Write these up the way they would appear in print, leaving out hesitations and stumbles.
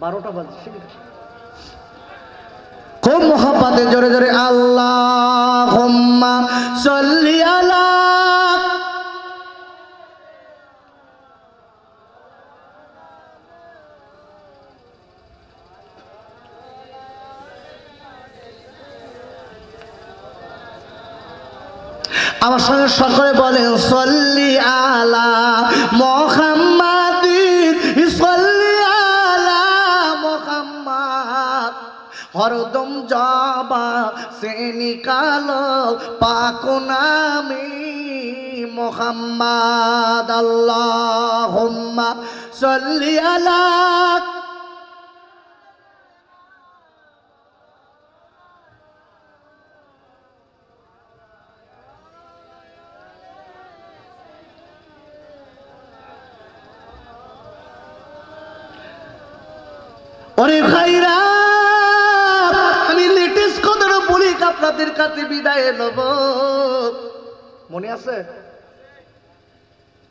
12টা বাজছে খুব মোহাব্বতে জোরে জোরে আল্লাহুম্মা সাল্লি আলা। আমার সঙ্গে সকলে বলেন সাল্লি আলা মুহাম্মাদিন, সাল্লি আলা মুহাম্মাদ। হরদম জবা সে নিকালো পাক নামে মুহাম্মাদ। আল্লাহুম্মা সাল্লি আলা। ওরে ভাইরা, আমি লেটেস্ট কথাটা বলি আপনাদের কাছে বিদায় নেব। মনে আছে?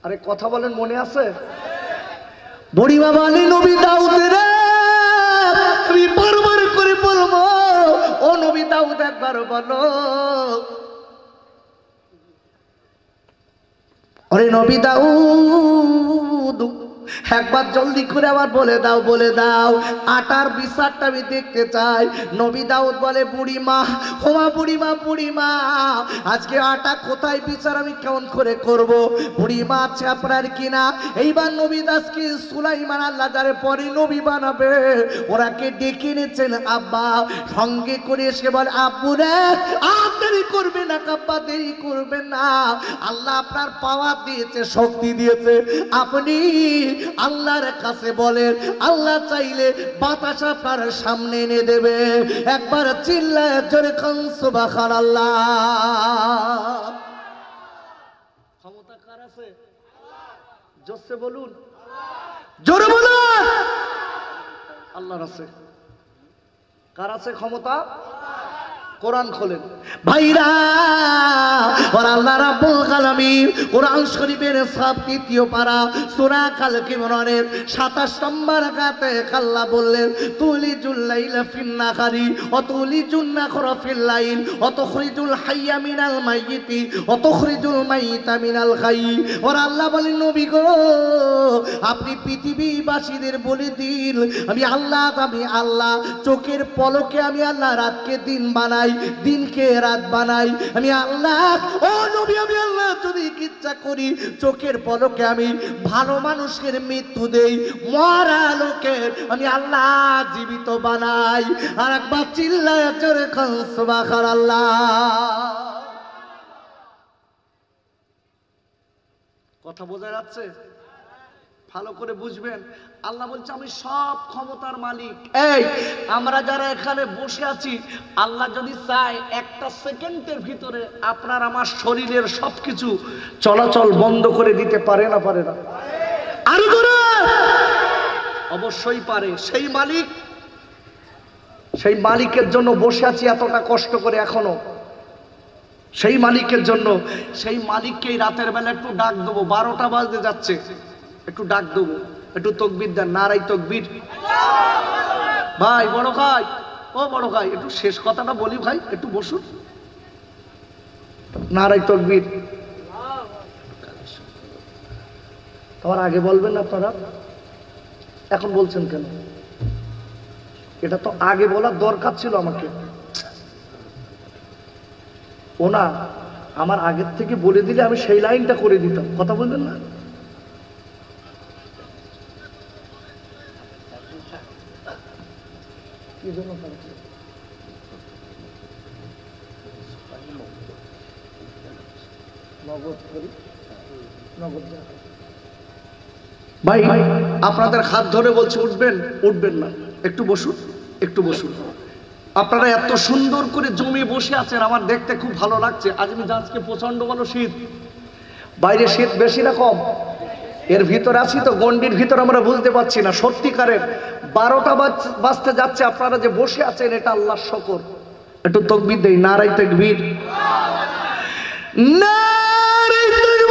আরে কথা বলেন, মনে আছে? বুড়িমা বলে নবী দাউদ রে, আমি বারবার করে বলবো, ও নবী দাউদ একবার বলো। ওরে নবী দাউদ একবার জলদি করে আবার বলে দাও, বলে দাও আটার বিচারটা আমি দেখতে চাই। নবী দাউদ বলে বুড়িমা, হোমা বুড়িমা, বুড়িমা আজকে আটা কোথায় বিচার আমি কেমন করে করব? বুড়িমা আছে আপনার কিনা? এইবার নবী দাসকে সুলাইমান আল্লাহ যারে পরে নবী বানাবে ওরাকে ডেকে এনেছেন। আব্বা সঙ্গে করে এসে বলে আব্বু রে আর দেরি করবে না কাব্বা, দেরি করবে না। আল্লাহ আপনার পাওয়ার দিয়েছে, শক্তি দিয়েছে, আপনি আল্লাহর কাছে বলেন, আল্লাহ চাইলে বাতাস আপনার সামনে এনে দেবে। একবার চিল্লায় জোরে খান সুবহানাল্লাহ। ক্ষমতা কার আছে? জোরে বলুন, জোরে বলুন। আল্লাহর আছে। কার আছে ক্ষমতা? কোরআন খোলেন ভাইরা। আর আল্লাহ রাব্বুল আলামিন কোরআন শরীফের সব তৃতীয় পারা সূরা কাল কিমরানের 27 নম্বর আয়াতে আল্লাহ বললেন তুলিজুল লাইলা ফিন নাহারি ওয়া তুলিজুন নাহারা ফিল লাইল ওয়া তুখরিজুল হাইয়া মিনাল মাইয়িতি ওয়া তুখরিজুল মাইয়িতা মিনাল হাইয়্যি। আর আল্লাহ বলেন নবী গো আপনি পৃথিবীবাসীদের বলে দিন আমি আল্লাহ চোখের পলকে আমি আল্লাহ রাতকে দিন বানাই, দিনকে রাত বানাই। আমি আল্লাহ, ও নবী আমি আল্লাহ যদি ইচ্ছা করি চোখের পলকে আমি ভালো মানুষের মৃত্যু দেই, মরা লোকের আমি আল্লাহ জীবিত বানাই। আর একবার চিল্লায় জোরে খান সুবহানাল্লাহ। কথা বোঝা যাচ্ছে? ভালো করে বুঝবেন। আল্লাহ বলছে আমি সব ক্ষমতার মালিক। এই আমরা যারা এখানে বসে আছি, আল্লাহ যদি চায় একটা সেকেন্ডের ভিতরে আপনার আমার শরীরের সবকিছু চলাচল বন্ধ করে দিতে পারে না? পারে না? আরো করে অবশ্যই পারে। সেই মালিকের জন্য বসে আছি এতটা কষ্ট করে এখনো। সেই মালিকের জন্য, সেই মালিককেই রাতের বেলা একটু ডাক দেবো, 12টা বাজতে যাচ্ছে, একটু ডাক দেবো, একটু তকবীর দেন, নারাই তকবীর। ভাই বড় ভাই, ও বড় ভাই একটু শেষ কথাটা বলি ভাই, একটু বসুন। নারাই তকবীর। তোমার আগে বলবেন না আপনারা, এখন বলছেন কেন? এটা তো আগে বলার দরকার ছিল আমাকে। ও না, আমার আগের থেকে বলে দিলে আমি সেই লাইনটা করে দিতাম। কথা বলবেন না? ভাই আপনাদের হাত ধরে বলছে উঠবেন, উঠবেন না, একটু বসুন, একটু বসুন। আপনারা এত সুন্দর করে জমে বসে আছেন, আমার দেখতে খুব ভালো লাগছে। আজকে প্রচন্ড ভালো শীত, বাইরে শীত বেশি না কম? এর ভিতরে আছি তো, গন্ডির ভিতর আমরা বুঝতে পারছি না। সত্যিকারের 12টা বাজতে যাচ্ছে, আপনারা যে বসে আছেন এটা আল্লাহর শুকর। একটু তাকবীর দেই, নারাই তাকবীর, নারাই তাকবীর।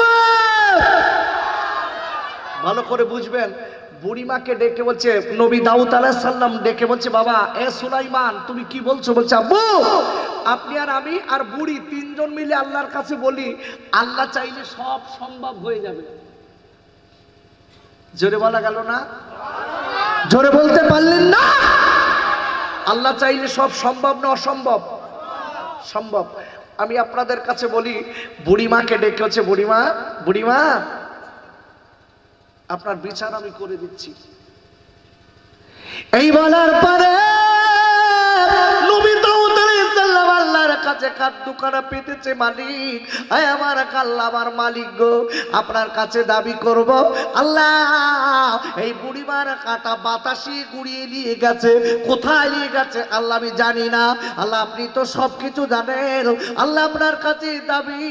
ভালো করে বুঝবেন, বুড়িমাকে ডেকে বলছে, নবী দাউদ আলাইহিস সালাম ডেকে বলছে, বাবা এ সুলাইমান তুমি কি বলছো? বলছে, আব্বু আপনি আর আমি আর বুড়ি তিনজন মিলে আল্লাহর কাছে বলি, আল্লাহ চাইলে সব সম্ভব হয়ে যাবে। জোরে বলা গেল না? জোরে বলতে পারলেন না? আল্লাহ চাইলে সব সম্ভব না অসম্ভব? সম্ভব। আমি আপনাদের কাছে বলি, বুড়িমাকে ডেকে হচ্ছে, বুড়িমা বুড়িমা আপনার বিচার আমি করে দিচ্ছি। এই বলার পরে নবী দাউদ আলাইহিস সালাম আল্লাহর কাছে কাঁদু করা পেতেছে, মালিক আয় আমার আল্লাহ আমার মালিক গো, আপনার কাছে দাবি করব, আল্লাহ এই বুড়িমার কাটা বাতাসে গুড়িয়ে নিয়ে গেছে, কোথায় নিয়ে গেছে আল্লাহ আমি জানি না, আল্লাহ আপনি তো সবকিছু জানেন, আল্লাহ আপনার কাছে দাবি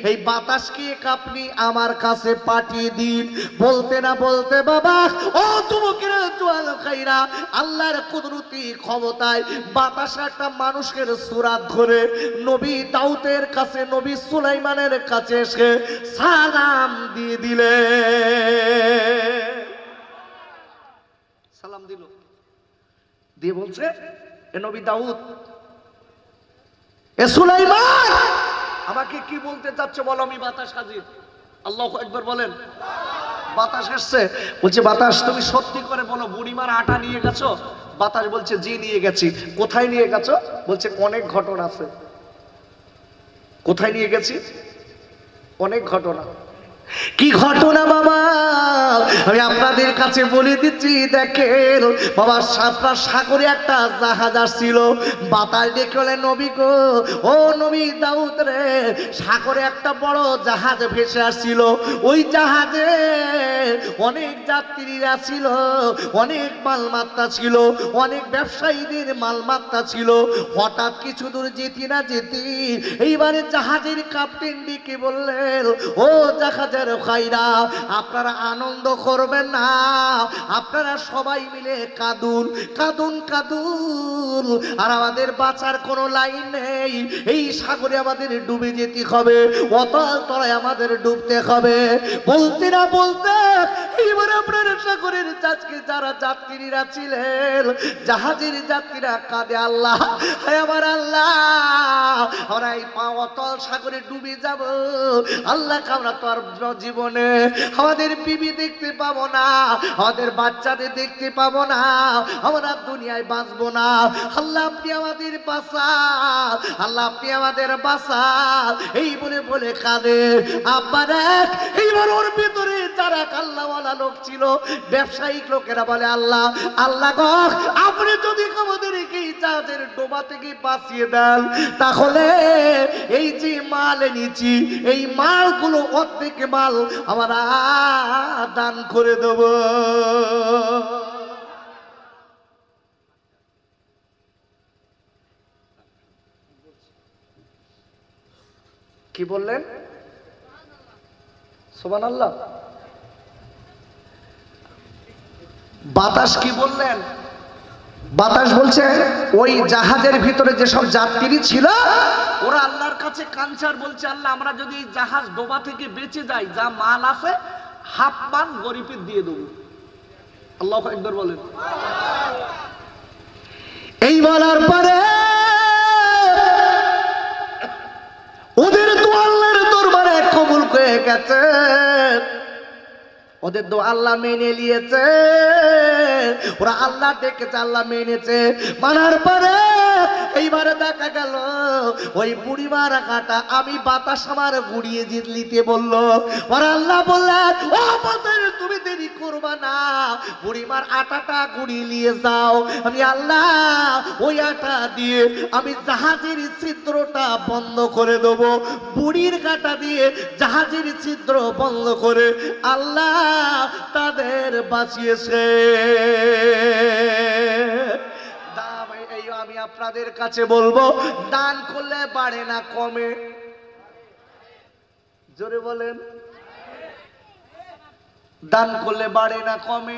এই বাতাসকে আপনি আমার কাছে পাঠিয়ে দিন। বলতে না বলতে বাবা ও যুবকের জোয়াল খাইরা আল্লাহর কুদরতি ক্ষমতায় বাতাস একটা মানুষের সূরাত ধরে নবী দাউদের কাছে, নবী সুলাইমানের কাছে এসে সালাম দিয়ে দিলে। সালাম দিল, দিয়ে বলছে, এ নবী দাউদ, এ সুলাইমান আমাকে কি বলতে চাচ্ছ বলো, আমি বাতাস হাজির। আল্লাহু আকবার বলেন। বাতাস আসছে, বলছে বাতাস তুমি সত্যি করে বলো বুড়িমার আটা নিয়ে গেছো? বাতাস বলছে জি নিয়ে গেছি। কোথায় নিয়ে গেছো? বলছে অনেক ঘটনা আছে। কোথায় নিয়ে গেছি? অনেক ঘটনা। কি ঘটনা বাবা আমি আপনাদের কাছে বলে দিচ্ছি। দেখেন বাবা, আপনার সাগরে একটা জাহাজ আসছিল, বাতাস ডেকে নবী গো, ও নবী দাউদ রে, সাগরে একটা বড় জাহাজ ভেসে আসছিল, ওই জাহাজে অনেক যাত্রীরা ছিল, অনেক মালমাত্রা ছিল, অনেক ব্যবসায়ীদের মালমাত্রা ছিল। হঠাৎ কিছু দূর যেতে না যেতে এইবারে জাহাজের ক্যাপ্টেন ডেকে বললেন, ও জাহাজের খাইরা আপনারা আনন্দ করবেন না, আপনারা সবাই মিলে কাঁদুন কাঁদুন কাঁদুন, আর আমাদের বাঁচার কোনো লাইন নেই, এই সাগরে আমাদের ডুবে যেতে হবে, অতল তলায় আমাদের ডুবতে হবে। বলতে না বলতে এবার আপনার সাগরের জাহাজকে যারা যাত্রীরা ছিলেন, জাহাজের যাত্রীরা কাঁদে, আল্লাহ হায় আমার আল্লাহ, আমরা এই অতল সাগরে ডুবে যাব, আল্লাহ আমরা তো আর জীবনে আমাদের বিবি দেখতে পাবো না, আমাদের বাচ্চাদের দেখতে পাবো না, আমরা দুনিয়ায় বাঁচবো না, আল্লাহ আপনি আমাদের বাঁচান, আল্লাহ আপনি আমাদের বাঁচান, এই বলে বলে কাঁদে। আবার এইবার ওর ভিতরে যারা আল্লাহওয়ালা লোক ছিল, ব্যবসায়িক লোকেরা বলে, আল্লাহ আল্লাহ গো, আপনি যদি আমাদেরকে এই জাহাজের ডোবা থেকে বাঁচিয়ে দেন, তাহলে এই যে মাল এনেছি এই মালগুলো অর্ধেক মাল আমরা দান করে দেব। কি বললেন? সুবহানাল্লাহ। বাতাস কি বললেন? বাতাস বলছে ওই জাহাজের ভিতরে যেসব যাত্রী ছিল ওরা আল্লাহর কাছে কাঞ্চার বলছে, আল্লাহ আমরা যদি এই জাহাজ ডোবা থেকে বেঁচে যাই, যা মাল আছে হাফ মান গরিবের দিয়ে দেবো। আল্লাহু আকবার বলেন। এই বলার পরে ওদের তো আল্লাহর দরবারে কবুল হয়ে গেছে, ওদের দোয়া আল্লাহ মেনে নিয়েছে, ওরা আল্লাহ ডেকেছে, আল্লাহ মেনেছে। মানার পরে এইবারে দেখা গেল ওই বুড়িমার কাটা আমি বাতাস আমার গুড়িয়ে নিতে বললো, ওরা আল্লাহ বললেন, ও বাতাস তুমি দেরি করবা না, বুড়িমার আটাটা গুড়িয়ে নিয়ে যাও, আমি আল্লাহ ওই আটা দিয়ে আমি জাহাজের ছিদ্রটা বন্ধ করে দেবো, বুড়ির কাটা দিয়ে জাহাজের ছিদ্র বন্ধ করে আল্লাহ তাদের বাঁচিয়েছে। আমি আপনাদের কাছে বলবো, দান করলে বাড়ে না কমে? জোরে বলেন। দান করলে বাড়ে না কমে?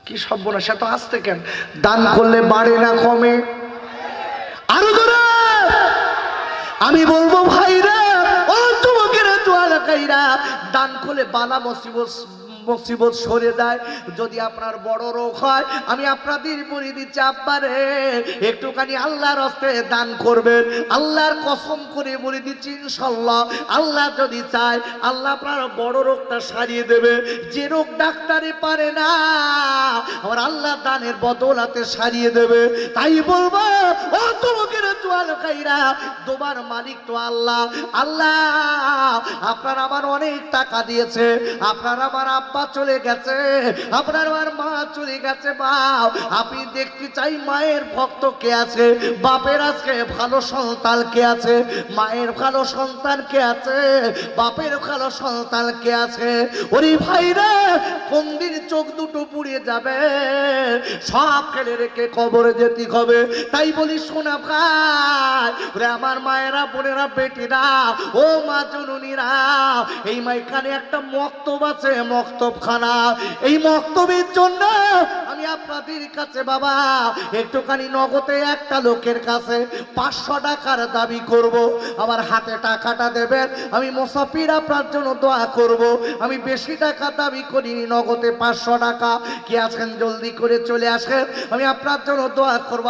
কি সর্বনাশ, এত আসতে কেন? দান করলে বাড়ে না কমে? আরো জোরে আমি বলবো, ভাইরা ও যুবকেরা জোয়াল কাইরা দান করলে বালা মুসিবত সরে যায়। যদি আপনার বড় রোগ হয়, আমি আপনাদের বলে দিচ্ছি আব্বারে একটুখানি আল্লাহর হস্তে দান করবেন। আল্লাহর কসম করে বলে দিচ্ছি ইনশাআল্লাহ আল্লাহ যদি চায় আল্লাহ আপনার বড় রোগটা সারিয়ে দেবে। যে রোগ ডাক্তারে পারে না আমার আল্লাহ দানের বদলাতে সারিয়ে দেবে। তাই বলবো ও তোমাদের জোয়াল খাইরা, তোমার মালিক তো আল্লাহ। আল্লাহ আপনার আমার অনেক টাকা দিয়েছে, আপনার আমার আব্বা চলে গেছে, আপনার আমার মা চলে গেছে। বাপ আপনি দেখতে চাই মায়ের ভক্ত কে আছে, বাপের আজকে ভালো সন্তান কে আছে, মায়ের ভালো সন্তান কে আছে, বাপের ভালো সন্তান কে আছে। ওরে ভাই রে, কোন দিন চোখ দুটো পুড়িয়ে যাবে, সব ফেলে রেখে কবরে যেতে হবে। তাই বলি শোনা ভাই ওরে আমার মায়েরা বোনেরা বেটিরা, ও মা জননীরা, এই মাইখানে একটা মক্তব আছে, মক্তবখানা। এই মক্তবের জন্য আমি আপনাদের কাছে বাবা একটুখানি নগদে একটা লোকের কাছে 500 টাকার দাবি করব। আমার হাতে টাকাটা দেবেন, আমি মুসাফির আপনার জন্য দোয়া করব। আমি বেশি টাকা দাবি করিনি, নগদে 500 টাকা। কি আছেন জলদি করে চলে আসেন, আমি আপনার জন্য দোয়া করবো।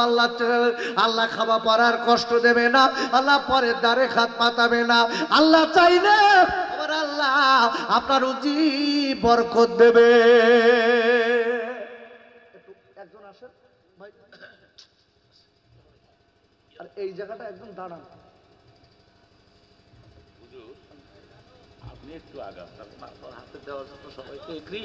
আল্লাহ খাওয়া পড়ার কষ্ট দেবে না, আল্লাহ পরের দ্বারে হাত পাতাবে না। আল্লাহ চাইলে আবার আল্লাহ আপনার রুজি বরকত দেবে। একজন আসেন ভাই, আর এই জায়গাটা একদম দাঁড়ান। আপনি একটু আগান, হাতে দেওয়ার জন্য সবাইকে এগ্রি।